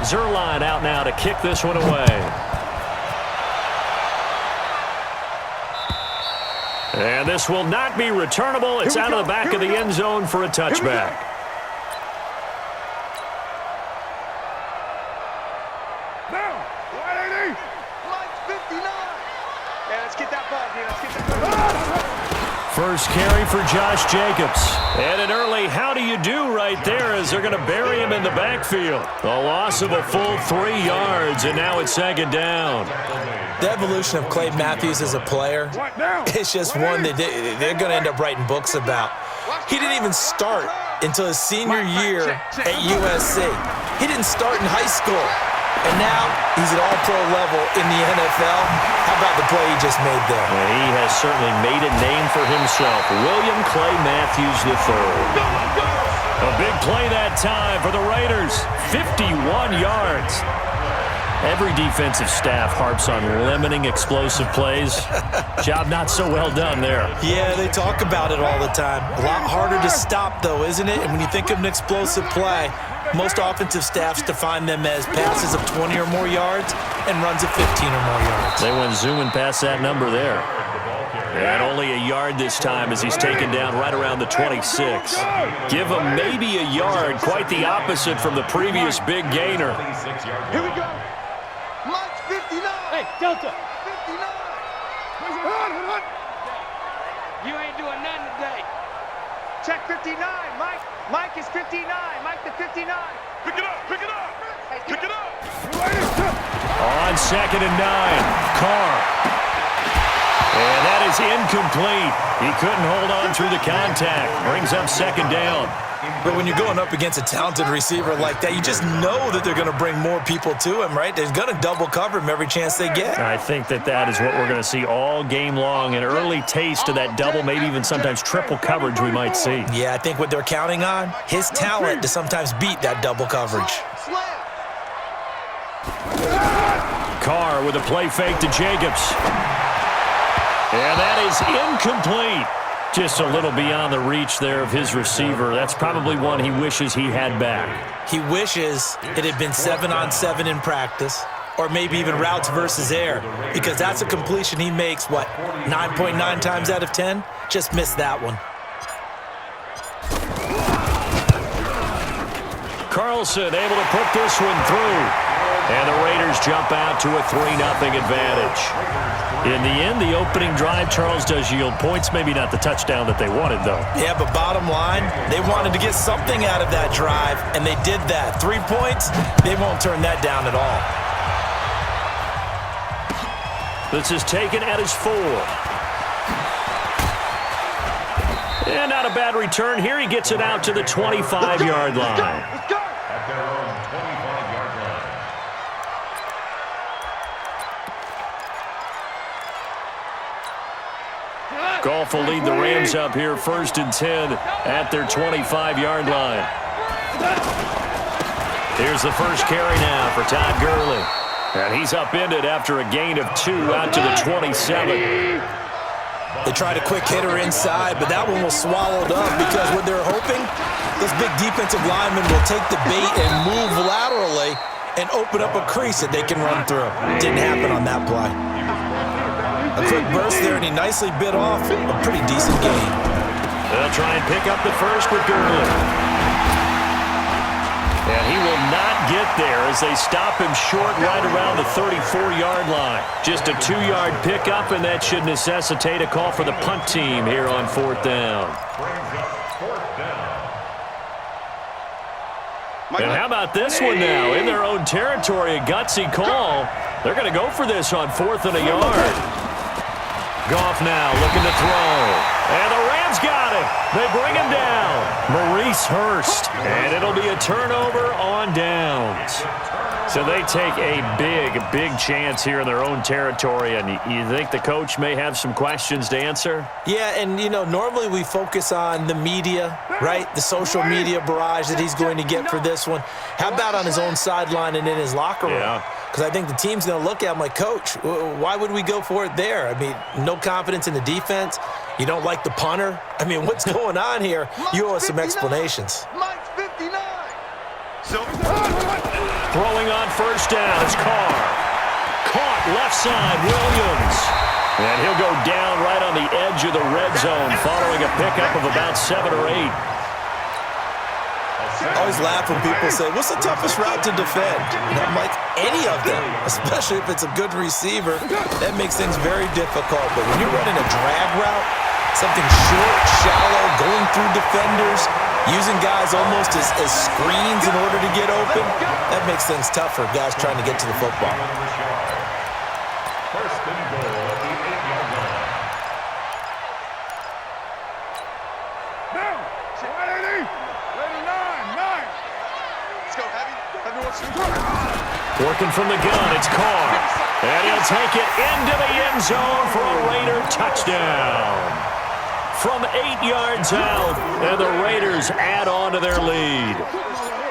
Zerline out now to kick this one away. And this will not be returnable. It's out of the back of the end zone for a touchback. First carry for Josh Jacobs. And an early how do you do right there as they're going to bury him in the backfield. A loss of a full 3 yards, and now it's second down. The evolution of Clay Matthews as a player, it's just one that they're going to end up writing books about. He didn't even start until his senior year at USC. He didn't start in high school. And now he's at all-pro level in the NFL. How about the play he just made there? Well, he has certainly made a name for himself. William Clay Matthews III. A big play that time for the Raiders. 51 yards. Every defensive staff harps on limiting explosive plays. Job not so well done there. Yeah, they talk about it all the time. A lot harder to stop, though, isn't it? And when you think of an explosive play, most offensive staffs define them as passes of 20 or more yards and runs of 15 or more yards. They went zooming past that number there. And only a yard this time as he's taken down right around the 26. Give him maybe a yard, quite the opposite from the previous big gainer. Here we go. Mike's 59. Hey, Delta. 59. You ain't doing nothing today. Check 59, Mike. Mike is 59. Mike the 59. Pick it up. Pick it up. Pick it up. On 2nd and 9, Carr. And that is incomplete. He couldn't hold on through the contact. Brings up 2nd down. But when you're going up against a talented receiver like that, you just know that they're going to bring more people to him, right? They're going to double cover him every chance they get. I think that is what we're going to see all game long. An early taste of that double, maybe even sometimes triple coverage we might see. Yeah, I think what they're counting on, his talent to sometimes beat that double coverage. Carr with a play fake to Jacobs. And that is incomplete. Just a little beyond the reach there of his receiver. That's probably one he wishes he had back. He wishes it had been 7-on-7 in practice, or maybe even routes versus air, because that's a completion he makes, 9.9 times out of 10? Just missed that one. Carlson able to put this one through. And the Raiders jump out to a 3-0 advantage. In the end, the opening drive, Charles, does yield points. Maybe not the touchdown that they wanted, though. Yeah, but bottom line, they wanted to get something out of that drive, and they did that. 3 points, they won't turn that down at all. This is taken at his 4. And not a bad return here. He gets it out to the 25-yard line. Let's go. At their own 25-yard line. Goff will lead the Rams up here 1st and 10 at their 25-yard line. Here's the first carry now for Todd Gurley. And he's upended after a gain of 2 out to the 27. They tried a quick hitter inside, but that one was swallowed up because what they're hoping, this big defensive lineman will take the bait and move laterally and open up a crease that they can run through. Didn't happen on that play. A quick burst there, and he nicely bit off a pretty decent gain. They'll try and pick up the first with Gurley. And he will not get there as they stop him short right around the 34-yard line. Just a 2-yard pickup, and that should necessitate a call for the punt team here on 4th down. And how about this one now? In their own territory, a gutsy call. They're going to go for this on 4th and a yard. Goff now looking to throw. And the Rams got him. They bring him down. Maurice Hurst. And it'll be a turnover on downs. So they take a big chance here in their own territory. And you think the coach may have some questions to answer? Yeah, and, normally we focus on the media, right? The social media barrage that he's going to get for this one. How about on his own sideline and in his locker room? Yeah. Because I think the team's going to look at him like, Coach, why would we go for it there? I mean, no confidence in the defense. You don't like the punter. I mean, what's going on here? You owe us some explanations. Mike's 59. Throwing on first down is Carr. Caught left side, Williams. And he'll go down right on the edge of the red zone following a pickup of about 7 or 8. I always laugh when people say, what's the toughest route to defend? And I'm like, any of them, especially if it's a good receiver. That makes things very difficult. But when you're running a drag route, something short, shallow, going through defenders, using guys almost as screens in order to get open, that makes things tough for guys trying to get to the football. First and goal at the 8-yard line. Now, 180, 9. Let's go, Heavy. Working from the gun, it's Carr. And he'll take it into the end zone for a Raider touchdown. From 8 yards out, and the Raiders add on to their lead.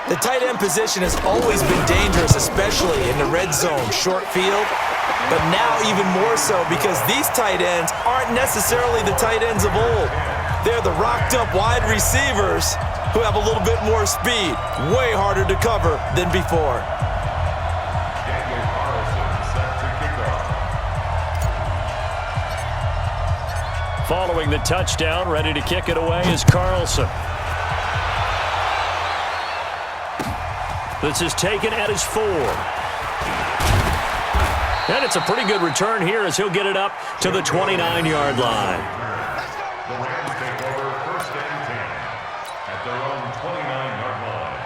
The tight end position has always been dangerous, especially in the red zone, short field. But now even more so because these tight ends aren't necessarily the tight ends of old. They're the rocked-up wide receivers who have a little bit more speed, way harder to cover than before. Following the touchdown, ready to kick it away is Carlson. This is taken at his 4. And it's a pretty good return here as he'll get it up to the 29-yard line. The Rams take over first and 10 at their own 29-yard line.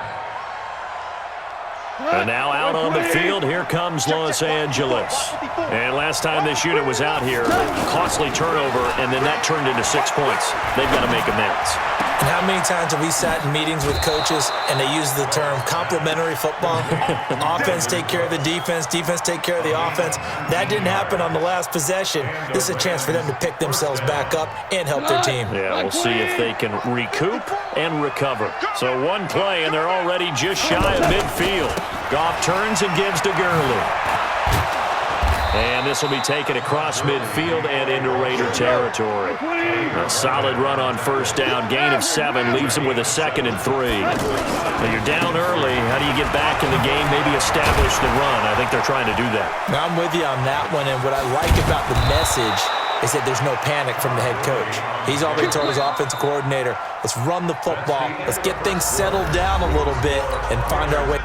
And now out on the field, here comes Los Angeles. And last time this unit was out here, costly turnover, and then that turned into 6 points. They've got to make amends. And how many times have we sat in meetings with coaches and they use the term complementary football? Offense take care of the defense, defense take care of the offense. That didn't happen on the last possession. This is a chance for them to pick themselves back up and help their team. Yeah, we'll see if they can recoup and recover. So one play, and they're already just shy of midfield. Goff turns and gives to Gurley. And this will be taken across midfield and into Raider territory. A solid run on first down. Gain of 7 leaves him with a 2nd and 3. Now you're down early. How do you get back in the game? Maybe establish the run. I think they're trying to do that. Now I'm with you on that one. And what I like about the message is that there's no panic from the head coach. He's already told his offensive coordinator, let's run the football. Let's get things settled down a little bit and find our way.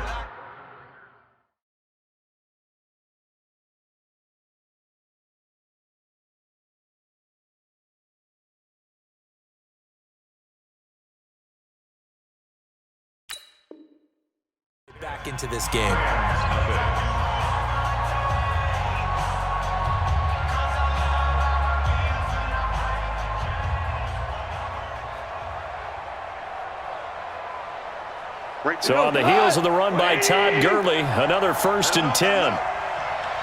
Back into this game. So on the heels of the run by Todd Gurley, another 1st and 10.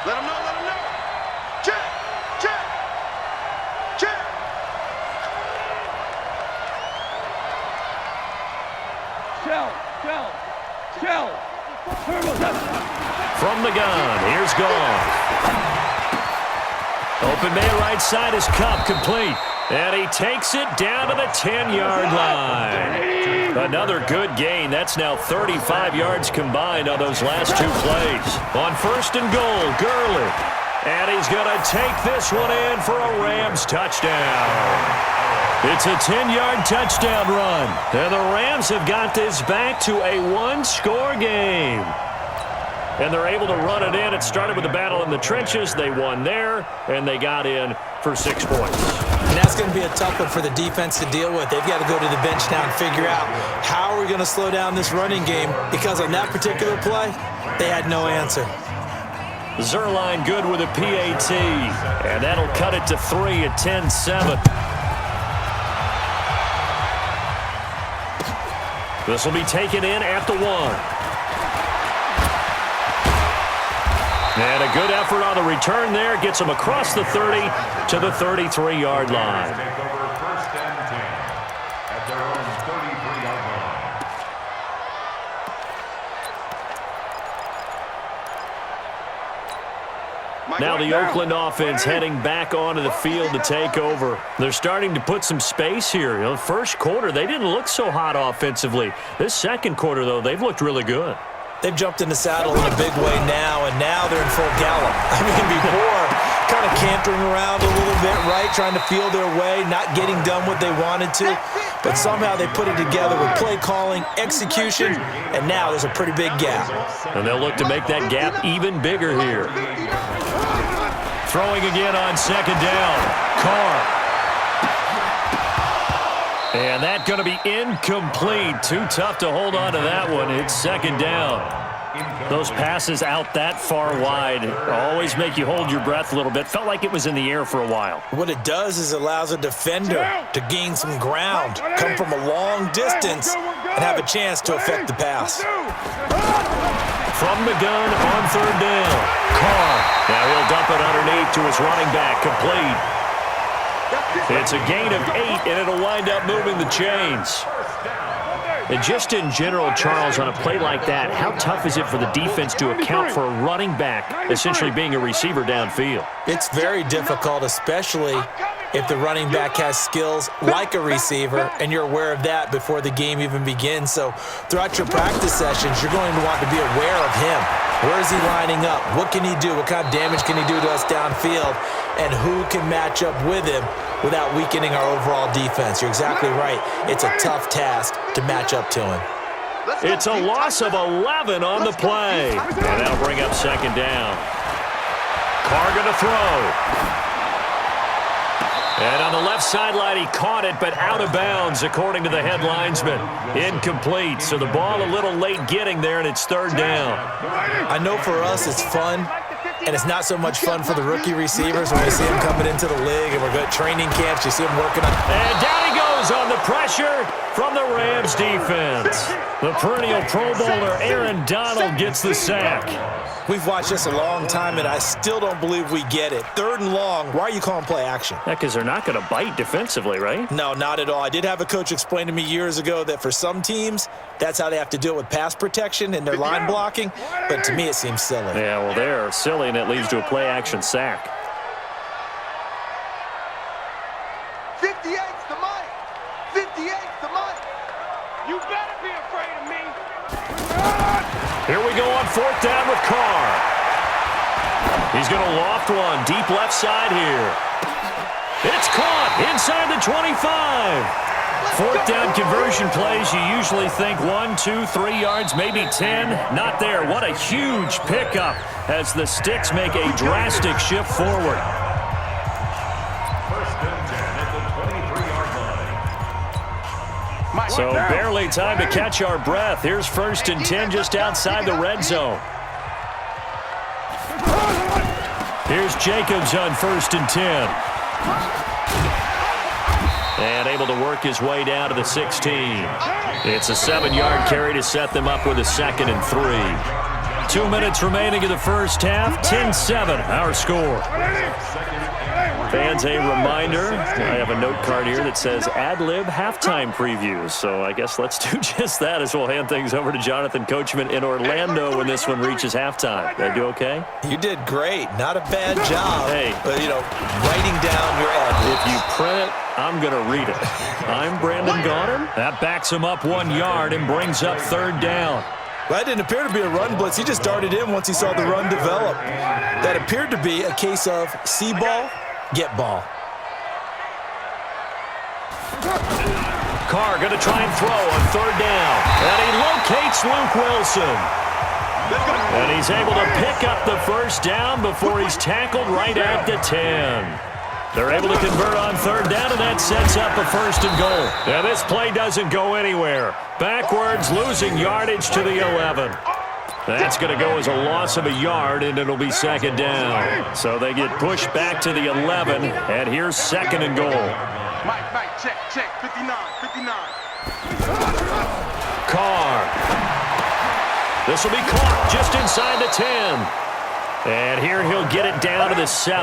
Let him know, let him know. Check. Shell. From the gun, here's Goff. Open man right side is Cup, complete. And he takes it down to the 10-yard line. Another good gain. That's now 35 yards combined on those last 2 plays. On 1st and goal, Gurley. And he's going to take this one in for a Rams touchdown. It's a 10-yard touchdown run. And the Rams have got this back to a 1-score game. And they're able to run it in. It started with a battle in the trenches. They won there, and they got in for 6 points. And that's going to be a tough one for the defense to deal with. They've got to go to the bench now and figure out how are we going to slow down this running game, because on that particular play, they had no answer. Zerline good with a PAT, and that'll cut it to 3 at 10-7. This will be taken in at the 1. And a good effort on the return there. Gets him across the 30 to the 33-yard line. Take over first and 10 at their own 33-yard line. Now the Oakland offense heading back onto the field to take over. They're starting to put some space here. You know, first quarter, they didn't look so hot offensively. This second quarter, though, they've looked really good. They've jumped in the saddle in a big way now, and now they're in full gallop. I mean, before, kind of cantering around a little bit, right, trying to feel their way, not getting done what they wanted to, but somehow they put it together with play calling, execution, and now there's a pretty big gap. And they'll look to make that gap even bigger here. Throwing again on second down. Carr. And that's going to be incomplete. Too tough to hold on to that one. It's second down. Those passes out that far wide always make you hold your breath a little bit. Felt like it was in the air for a while. What it does is it allows a defender to gain some ground, come from a long distance, and have a chance to affect the pass. From the gun on third down. Carr. Now he'll dump it underneath to his running back. Complete. It's a gain of 8, and it'll wind up moving the chains. And just in general, Charles, on a play like that, how tough is it for the defense to account for a running back essentially being a receiver downfield? It's very difficult, especially if the running back has skills like a receiver, and you're aware of that before the game even begins. So throughout your practice sessions, you're going to want to be aware of him. Where is he lining up? What can he do? What kind of damage can he do to us downfield? And who can match up with him without weakening our overall defense? You're exactly right. It's a tough task to match up to him. It's a loss of 11 on the play. And that'll bring up second down. Carr going to throw. And on the left sideline, he caught it, but out of bounds, according to the head linesman. Incomplete. So the ball a little late getting there, and it's third down. I know for us it's fun, and it's not so much fun for the rookie receivers when we see them coming into the league, and we're good at training camps. You see them working on. And down he goes on the pressure from the Rams defense. The perennial Pro Bowler Aaron Donald gets the sack. We've watched this a long time, and I still don't believe we get it. Third and long, why are you calling play action? Yeah, because they're not going to bite defensively, right? No, not at all. I did have a coach explain to me years ago that for some teams, that's how they have to deal with pass protection and their line blocking, but to me it seems silly. Yeah, well, they're silly, and it leads to a play action sack. 58's the money. 58's the money. You better be afraid of me. Here we go on fourth down with Carr. He's going to loft one deep left side here. It's caught inside the 25. Fourth down conversion plays, you usually think 1, 2, 3 yards, maybe 10. Not there. What a huge pickup as the Sticks make a drastic shift forward. So barely time to catch our breath. Here's first and 10 just outside the red zone. Here's Jacobs on first and 10. And able to work his way down to the 16. It's a 7-yard carry to set them up with a second and 3. 2 minutes remaining in the first half. 10-7, our score. Fans, a reminder, I have a note card here that says ad-lib halftime previews. So I guess let's do just that as we'll hand things over to Jonathan Coachman in Orlando when this one reaches halftime. Did I do okay? You did great. Not a bad job. Hey. But, writing down your ad. If you print it, I'm going to read it. I'm Brandon Gaudin. That backs him up 1 yard and brings up third down. That didn't appear to be a run blitz. He just darted in once he saw the run develop. That appeared to be a case of see ball, get ball. Carr going to try and throw on third down. And he locates Luke Wilson. And he's able to pick up the first down before he's tackled right at the 10. They're able to convert on third down, and that sets up a first and goal. Now this play doesn't go anywhere. Backwards, losing yardage to the 11. That's going to go as a loss of a yard, and it'll be second down. So they get pushed back to the 11, and here's second and goal. Mike, check, 59. Carr. This will be caught just inside the 10. And here he'll get it down to the 7.